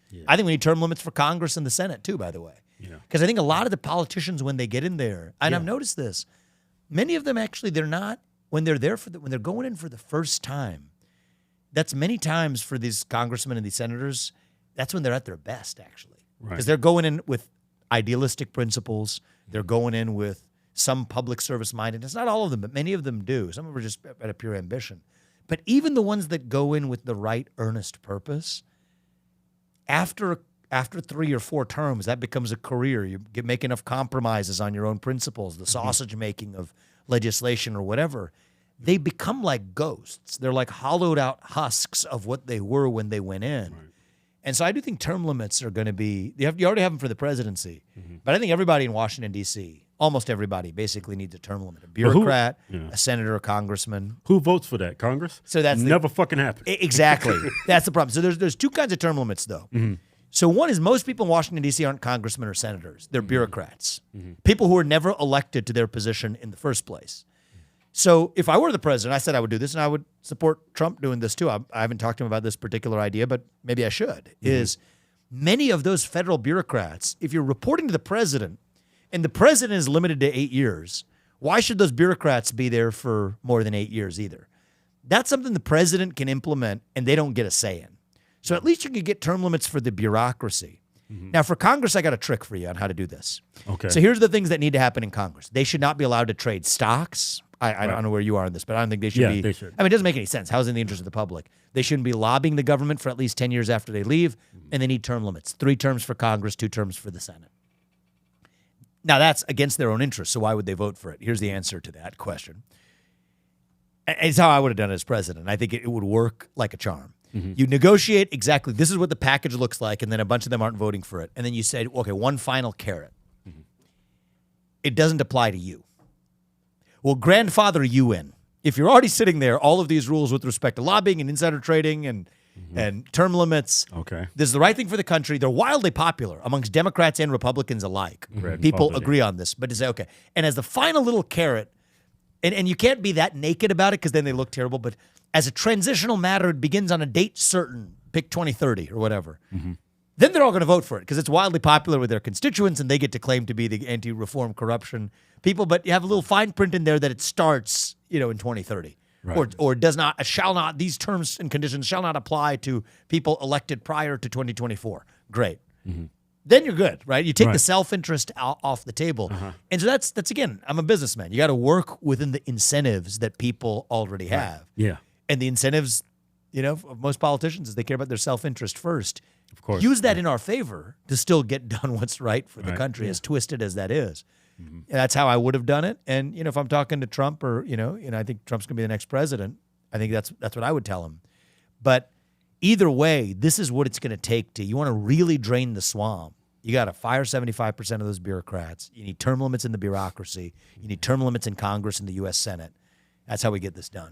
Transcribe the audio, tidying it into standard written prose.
Yeah. I think we need term limits for Congress and the Senate too, by the way. Yeah. Because I think a lot of the politicians, when they get in there, and I've noticed this, many of them actually, they're not, when they're there when they're going in for the first time, that's many times for these congressmen and these senators, that's when they're at their best, actually. Because they're going in with idealistic principles. They're going in with some public service mindedness. Not all of them, but many of them do. Some of them are just at a pure ambition. But even the ones that go in with the right earnest purpose, after 3 or 4 terms, that becomes a career. You make enough compromises on your own principles, the sausage making of legislation or whatever. They become like ghosts. They're like hollowed out husks of what they were when they went in. Right. And so I do think term limits are going to be, you already have them for the presidency, but I think everybody in Washington, D.C., almost everybody basically needs a term limit. A bureaucrat, a senator, a congressman. Who votes for that? Congress? So that's never fucking happened. Exactly. That's the problem. So there's 2 kinds of term limits, though. So one is most people in Washington, D.C. aren't congressmen or senators. They're bureaucrats. People who were never elected to their position in the first place. So if I were the president, I said I would do this, and I would support Trump doing this too. I haven't talked to him about this particular idea, but maybe I should, is many of those federal bureaucrats, if you're reporting to the president, and the president is limited to 8 years, why should those bureaucrats be there for more than 8 years either? That's something the president can implement, and they don't get a say in. So at least you can get term limits for the bureaucracy. Now, for Congress, I got a trick for you on how to do this. Okay. So here's the things that need to happen in Congress. They should not be allowed to trade stocks. I don't know where you are on this, but I don't think they should be. They should. I mean, it doesn't make any sense. How's it in the interest of the public? They shouldn't be lobbying the government for at least 10 years after they leave, and they need term limits. 3 terms for Congress, 2 terms for the Senate. Now, that's against their own interests, so why would they vote for it? Here's the answer to that question. It's how I would have done it as president. I think it would work like a charm. You negotiate exactly, this is what the package looks like, and then a bunch of them aren't voting for it. And then you say, okay, one final carrot. It doesn't apply to you. Well, grandfather you in. If you're already sitting there, all of these rules with respect to lobbying and insider trading and term limits, this is the right thing for the country. They're wildly popular amongst Democrats and Republicans alike. People agree on this. But to say, okay, and as the final little carrot, and you can't be that naked about it because then they look terrible, but as a transitional matter, it begins on a date certain, pick 2030 or whatever. Then they're all going to vote for it because it's wildly popular with their constituents and they get to claim to be the anti-reform corruption people. But you have a little fine print in there that it starts, in 2030. Right. Or does not, shall not, these terms and conditions shall not apply to people elected prior to 2024. Great. Then you're good, right? You take the self-interest off the table. And so that's again, I'm a businessman. You got to work within the incentives that people already have. Yeah. And the incentives, of most politicians is they care about their self-interest first. Of course. Use that in our favor to still get done what's right for the country, as twisted as that is. And that's how I would have done it. And, if I'm talking to Trump or, I think Trump's going to be the next president, I think that's what I would tell him. But either way, this is what it's going to take you want to really drain the swamp. You got to fire 75% of those bureaucrats. You need term limits in the bureaucracy. You need term limits in Congress and the U.S. Senate. That's how we get this done.